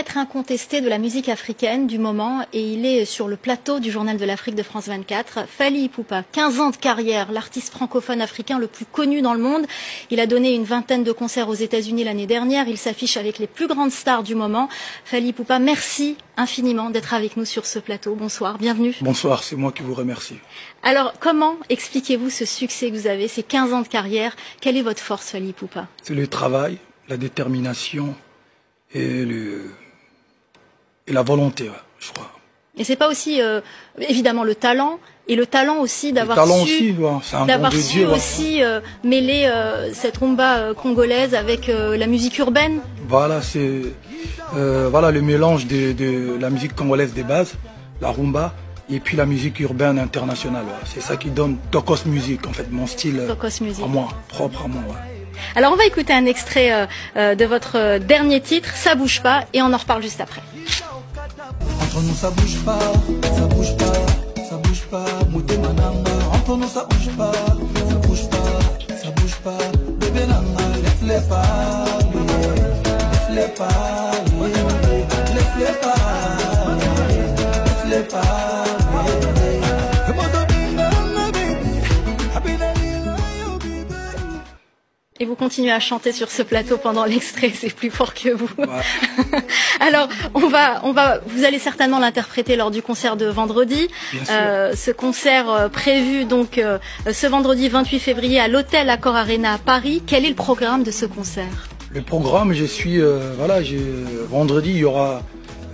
maître incontesté de la musique africaine du moment et il est sur le plateau du Journal de l'Afrique de France 24. Fally Ipupa, 15 ans de carrière, l'artiste francophone africain le plus connu dans le monde. Il a donné une vingtaine de concerts aux États-Unis l'année dernière. Il s'affiche avec les plus grandes stars du moment. Fally Ipupa, merci infiniment d'être avec nous sur ce plateau. Bonsoir, bienvenue. Bonsoir, c'est moi qui vous remercie. Alors, comment expliquez-vous ce succès que vous avez, ces 15 ans de carrière? Quelle est votre force, Fally Ipupa? C'est le travail, la détermination et la volonté, je crois. Et c'est pas aussi, évidemment, le talent, et le talent aussi d'avoir su aussi mêler cette rumba congolaise avec la musique urbaine. Voilà, c'est voilà le mélange de la musique congolaise des bases, la rumba, et puis la musique urbaine internationale. Ouais. C'est ça qui donne Tokos Music, en fait, mon style à moi, propre à moi. Ouais. Alors on va écouter un extrait de votre dernier titre, Ça bouge pas, et on en reparle juste après. Entre nous ça bouge pas, ça bouge pas, ça bouge pas, Mouté Manamba. Entre nous ça bouge pas, ça bouge pas, ça bouge pas, bébé Nana, laisse-les parler, laisse-les parler, laisse-les parler, laisse-les parler. Et vous continuez à chanter sur ce plateau pendant l'extrait, c'est plus fort que vous. Ouais. Alors, vous allez certainement l'interpréter lors du concert de vendredi. Ce concert prévu donc ce vendredi 28 février à l'hôtel Accor Arena à Paris. Quel est le programme de ce concert? Le programme, vendredi, il y aura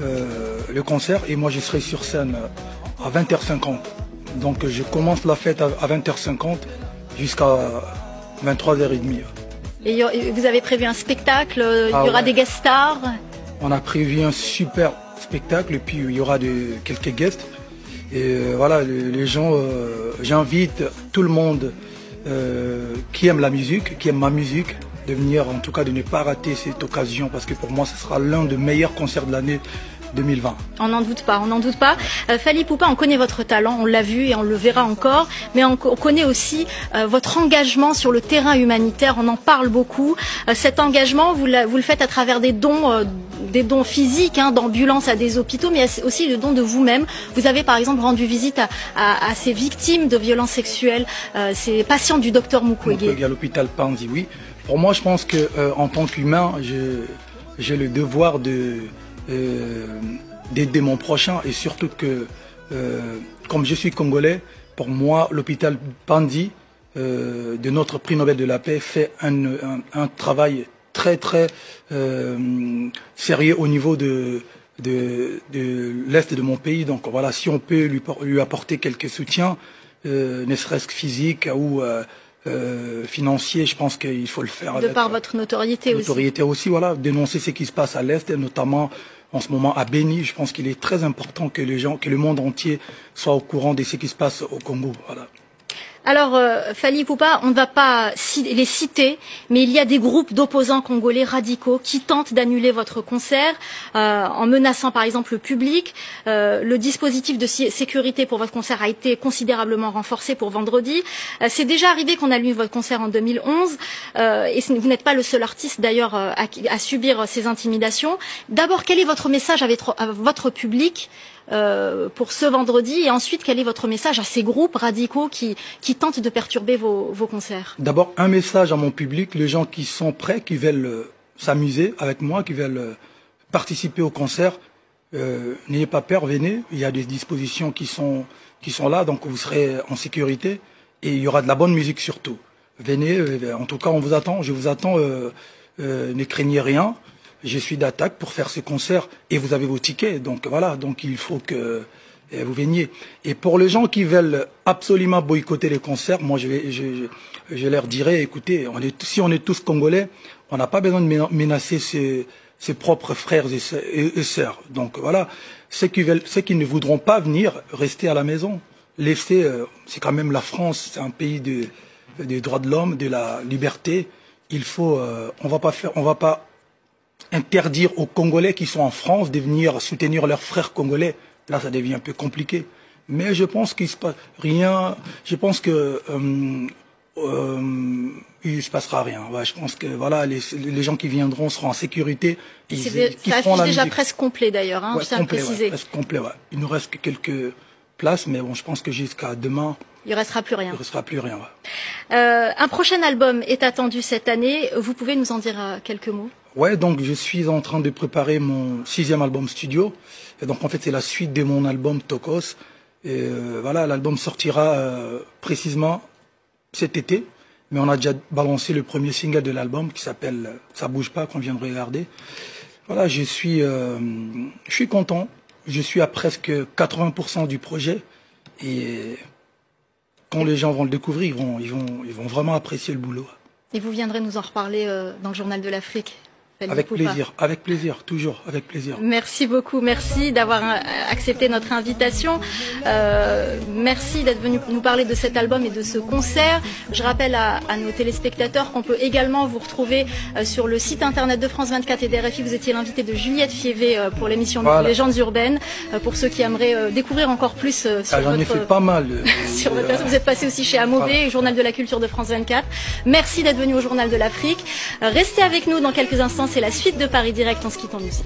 le concert et moi je serai sur scène à 20h50. Donc je commence la fête à 20h50 jusqu'à 23h30. Et vous avez prévu un spectacle, il y aura des guest stars? On a prévu un super spectacle et puis il y aura quelques guests. Et voilà, les gens, j'invite tout le monde qui aime la musique, qui aime ma musique, de venir, en tout cas de ne pas rater cette occasion parce que pour moi ce sera l'un des meilleurs concerts de l'année 2020. On n'en doute pas, on n'en doute pas. Fally Ipupa, on connaît votre talent, on l'a vu et on le verra encore, mais on connaît aussi votre engagement sur le terrain humanitaire, on en parle beaucoup. Cet engagement, vous le faites à travers des dons physiques, d'ambulance à des hôpitaux, mais aussi le don de vous-même. Vous avez par exemple rendu visite à ces victimes de violences sexuelles, ces patients du docteur Mukwege. À l'hôpital Panzi, oui. Pour moi, je pense que en tant qu'humain, j'ai le devoir d'aider mon prochain et surtout que comme je suis congolais, pour moi l'hôpital Panzi de notre prix Nobel de la paix fait un travail très sérieux au niveau de l'est de mon pays. Donc voilà, si on peut lui apporter quelques soutiens, ne serait-ce que physique ou financier, je pense qu'il faut le faire. De par votre notoriété aussi. Notoriété aussi, voilà, dénoncer ce qui se passe à l'est, et notamment en ce moment à Béni. Je pense qu'il est très important que que le monde entier soit au courant de ce qui se passe au Congo. Voilà. Alors, Fally Ipupa, on ne va pas les citer, mais il y a des groupes d'opposants congolais radicaux qui tentent d'annuler votre concert en menaçant par exemple le public. Le dispositif de sécurité pour votre concert a été considérablement renforcé pour vendredi. C'est déjà arrivé qu'on annule votre concert en 2011 et vous n'êtes pas le seul artiste d'ailleurs à subir ces intimidations. D'abord, quel est votre message à votre public pour ce vendredi et ensuite quel est votre message à ces groupes radicaux qui tentent de perturber vos concerts? D'abord un message à mon public, les gens qui sont prêts, qui veulent s'amuser avec moi, qui veulent participer au concert, n'ayez pas peur, venez, il y a des dispositions qui sont là, donc vous serez en sécurité et il y aura de la bonne musique surtout. Venez, en tout cas on vous attend, je vous attends, ne craignez rien. Je suis d'attaque pour faire ce concert et vous avez vos tickets, donc voilà, donc il faut que vous veniez. Et pour les gens qui veulent absolument boycotter les concerts, moi je leur dirais, écoutez, si on est tous congolais, on n'a pas besoin de menacer ses propres frères et sœurs. Donc voilà, ceux qui ne voudront pas venir, rester à la maison. Laissez, c'est quand même la France, c'est un pays des droits de l'homme, de la liberté. Il faut, on va pas interdire aux Congolais qui sont en France de venir soutenir leurs frères congolais. Là, ça devient un peu compliqué. Mais je pense qu'il se passe rien. Je pense que il se passera rien. Ouais, je pense que voilà, les gens qui viendront seront en sécurité. Ça affiche déjà presque complet d'ailleurs, hein, ouais, je tiens à préciser. Ouais, presque complet, ouais. Il nous reste que quelques places, mais bon, je pense que jusqu'à demain, il ne restera plus rien. Il restera plus rien. Ouais. Un prochain album est attendu cette année. Vous pouvez nous en dire quelques mots? Ouais, donc je suis en train de préparer mon 6e album studio. Et donc en fait, c'est la suite de mon album Tokos. Et voilà, l'album sortira précisément cet été. Mais on a déjà balancé le premier single de l'album qui s'appelle Ça bouge pas, qu'on vient de regarder. Voilà, je suis content. Je suis à presque 80% du projet. Et quand les gens vont le découvrir, ils vont vraiment apprécier le boulot. Et vous viendrez nous en reparler dans le Journal de l'Afrique? Avec plaisir, toujours avec plaisir. Merci beaucoup, merci d'avoir accepté notre invitation. Merci d'être venu nous parler de cet album et de ce concert. Je rappelle à nos téléspectateurs qu'on peut également vous retrouver sur le site internet de France 24 et d'RFI. Vous étiez l'invité de Juliette Fievé pour l'émission voilà. Légendes urbaines. Pour ceux qui aimeraient découvrir encore plus sur j'en ai fait pas mal. Sur votre vous êtes passé aussi chez Amobé, voilà. Journal de la culture de France 24. Merci d'être venu au Journal de l'Afrique. Restez avec nous dans quelques instants. C'est la suite de Paris Direct en ce qui t'en musique.